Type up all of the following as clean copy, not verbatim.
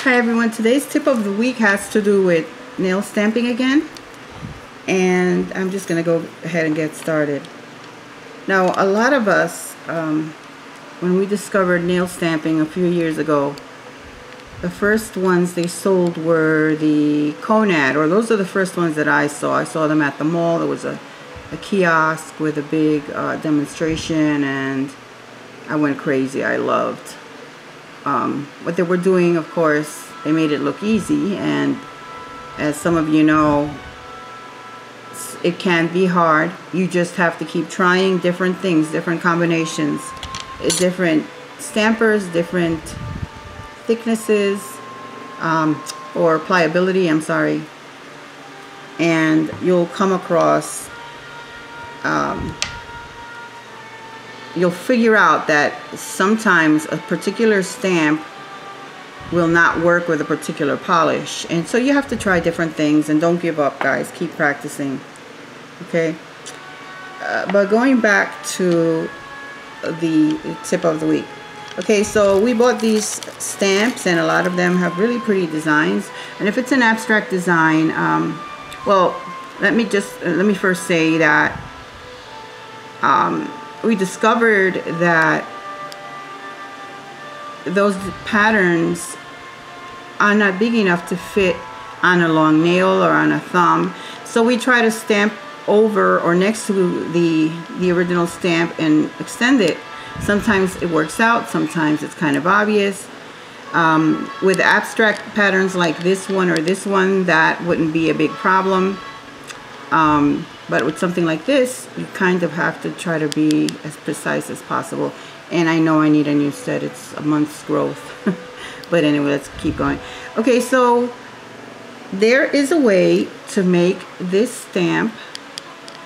Hi everyone, today's tip of the week has to do with nail stamping again, and I'm just going to go ahead and get started. Now, a lot of us, when we discovered nail stamping a few years ago, the first ones they sold were the Conad, or those are the first ones that I saw. I saw them at the mall. There was a kiosk with a big demonstration, and I went crazy. I loved what they were doing. Of course, they made it look easy, and as some of you know, it can be hard. You just have to keep trying different things, different combinations, different stampers, different thicknesses, or pliability, I'm sorry, and you'll come across, you'll figure out that sometimes a particular stamp will not work with a particular polish, and so you have to try different things, and don't give up, guys. Keep practicing, okay? But going back to the tip of the week. Okay, so we bought these stamps, and a lot of them have really pretty designs. And if it's an abstract design, well, let me first say that we discovered that those patterns are not big enough to fit on a long nail or on a thumb. So we try to stamp over or next to the original stamp and extend it. Sometimes it works out, sometimes it's kind of obvious. With abstract patterns like this one or this one, that wouldn't be a big problem. But with something like this, you kind of have to try to be as precise as possible. And I know I need a new set. It's a month's growth. But anyway, let's keep going. Okay, so there is a way to make this stamp,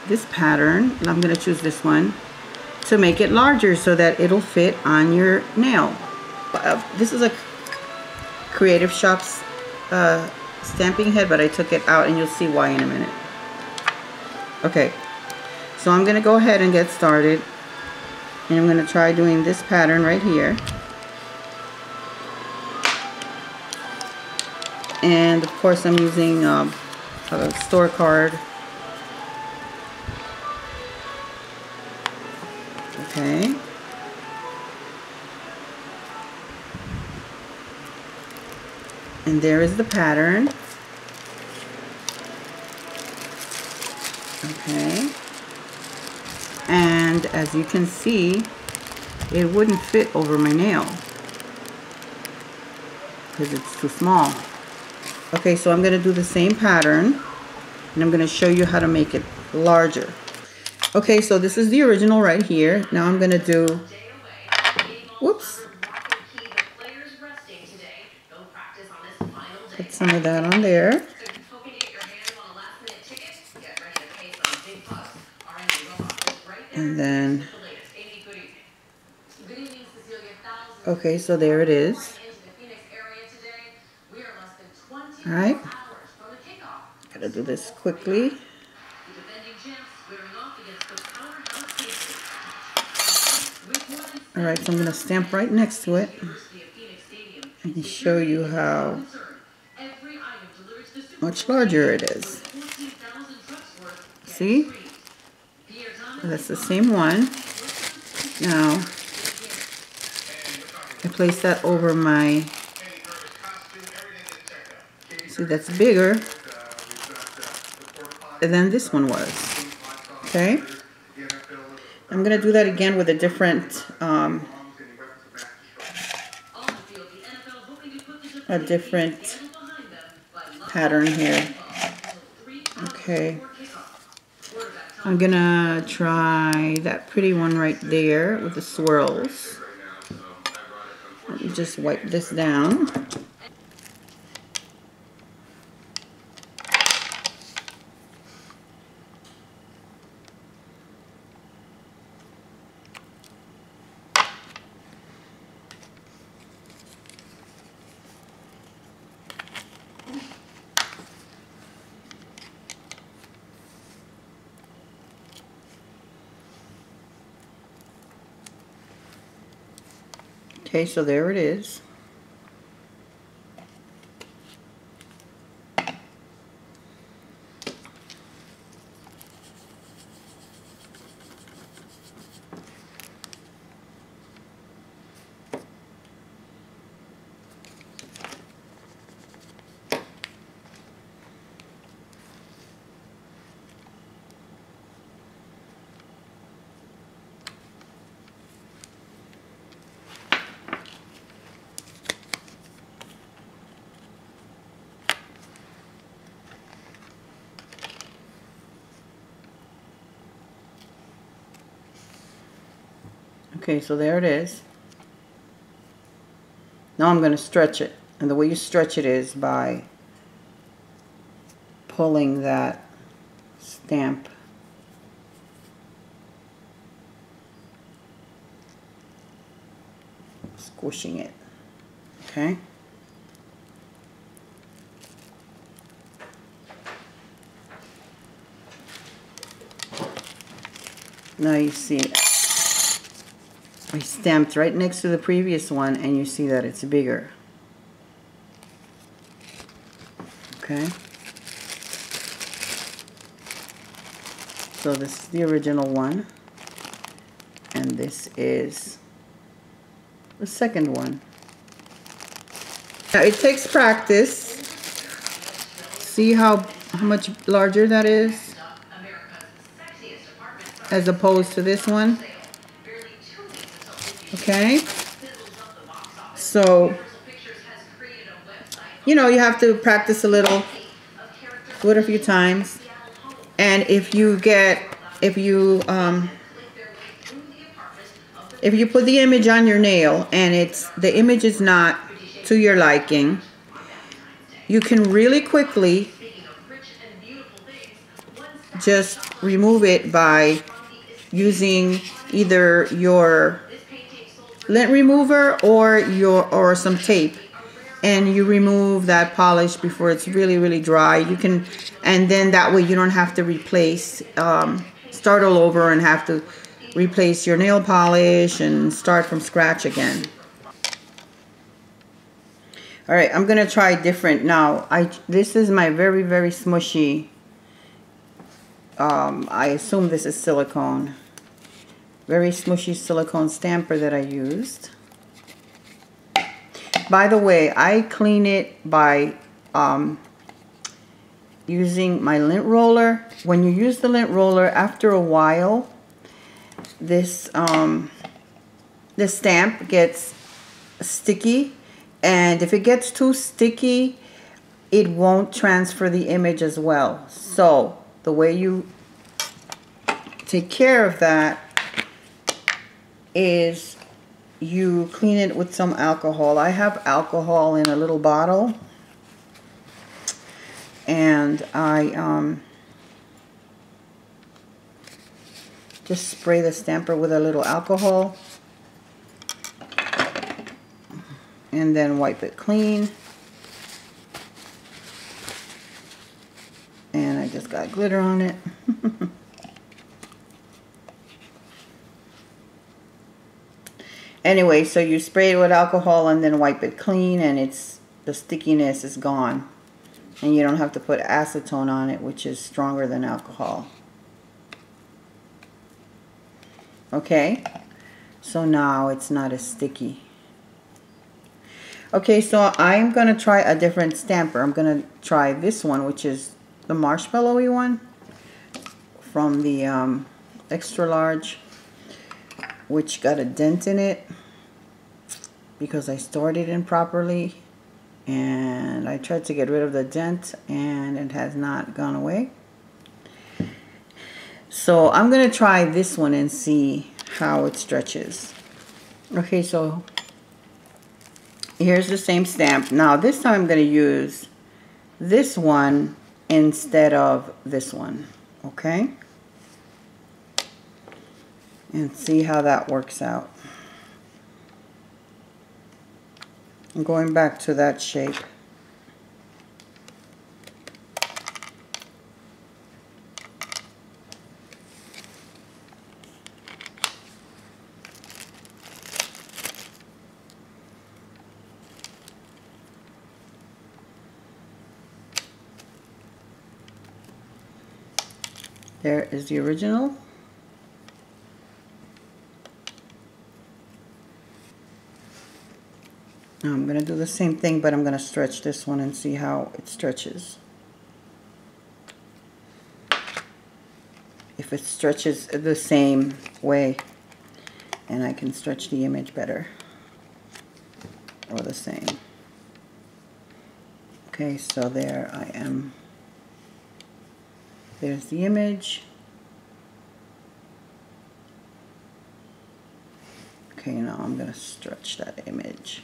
this pattern, and I'm going to choose this one, to make it larger so that it'll fit on your nail. This is a Creative Shops stamping head, but I took it out, and you'll see why in a minute. Okay, so I'm going to go ahead and get started, and I'm going to try doing this pattern right here. And of course I'm using a store card. Okay. And there is the pattern. Okay. And as you can see, it wouldn't fit over my nail because it's too small. Okay, so I'm going to do the same pattern, and I'm going to show you how to make it larger. Okay, so this is the original right here. Now I'm going to do, whoops, put some of that on there. And then, okay, so there it is. All right, gotta do this quickly. All right, so I'm gonna stamp right next to it and show you how much larger it is. See? That's the same one. Now, I place that over my, see, that's bigger than this one was. Okay? I'm going to do that again with a different pattern here. Okay. I'm going to try that pretty one right there with the swirls. Let me just wipe this down. Okay, so there it is. Okay, so there it is. Now I'm going to stretch it. And the way you stretch it is by pulling that stamp squishing it. Okay? Now you see I stamped right next to the previous one, and you see that it's bigger. Okay? So this is the original one, and this is the second one. Now it takes practice. See how much larger that is as opposed to this one. Okay, so you know, you have to practice a little, do it a few times, and if you put the image on your nail and the image is not to your liking, you can really quickly just remove it by using either your lint remover or some tape, and you remove that polish before it's really dry. You can, and then that way you don't have to replace, start all over and have to replace your nail polish and start from scratch again. All right, I'm gonna try different now. This is my very smushy. I assume this is silicone. Very smushy silicone stamper that I used. By the way, I clean it by using my lint roller. When you use the lint roller, after a while, this the stamp gets sticky, and if it gets too sticky, it won't transfer the image as well. So the way you take care of that is you clean it with some alcohol. I have alcohol in a little bottle, and I just spray the stamper with a little alcohol and then wipe it clean. And I just got glitter on it. Anyway, so you spray it with alcohol and then wipe it clean, and the stickiness is gone. And you don't have to put acetone on it, which is stronger than alcohol. Okay, so now it's not as sticky. Okay, so I'm going to try a different stamper. I'm going to try this one, which is the marshmallowy one from the extra large, which got a dent in it because I stored it improperly, and I tried to get rid of the dent and it has not gone away. So I'm going to try this one and see how it stretches. Okay, so here's the same stamp. Now this time I'm going to use this one instead of this one. Okay? And see how that works out. I'm going back to that shape. There is the original. Now I'm going to do the same thing, but I'm going to stretch this one and see how it stretches. If it stretches the same way, and I can stretch the image better, or the same. Okay, so there I am. There's the image. Okay, now I'm going to stretch that image.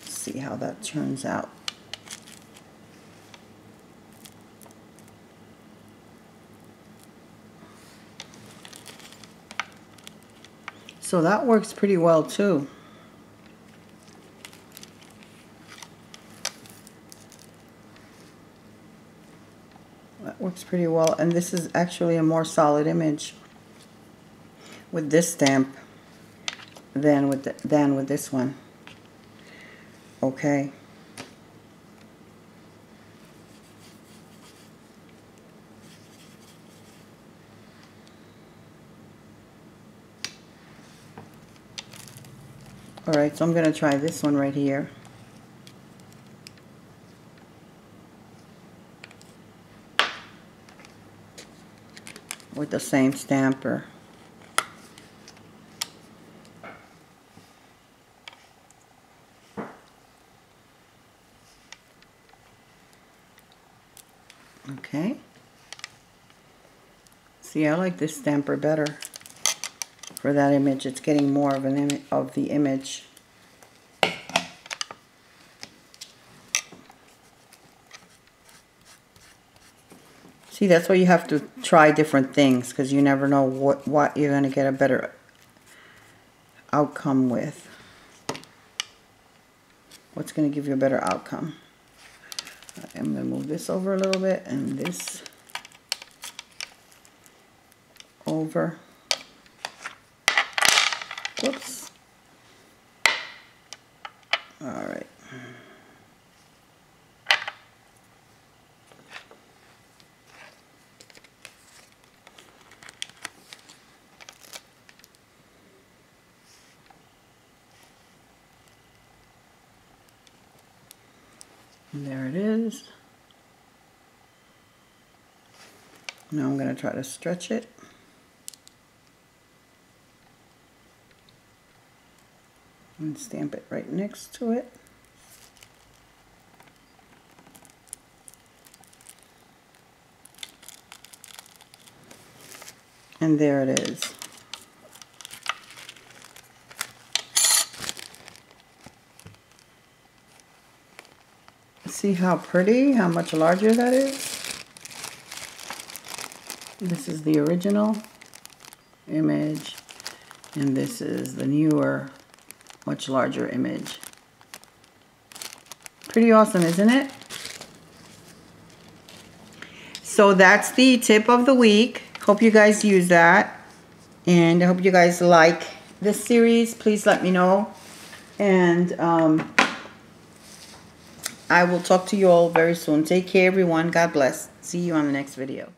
See how that turns out. So that works pretty well too. That works pretty well, and this is actually a more solid image with this stamp than with this one. Okay. Alright, so I'm going to try this one right here. With the same stamper. Okay. See, I like this stamper better for that image. It's getting more of the image. See, that's why you have to try different things, because you never know what you're going to get a better outcome with. What's going to give you a better outcome. I'm going to move this over a little bit and this over. Whoops. All right. And there it is. Now I'm going to try to stretch it. And stamp it right next to it. And there it is. See how pretty, how much larger that is? This is the original image, and this is the newer, much larger image. Pretty awesome, isn't it? So that's the tip of the week. Hope you guys use that, and I hope you guys like this series. Please let me know, and I will talk to you all very soon. Take care, everyone. God bless. See you on the next video.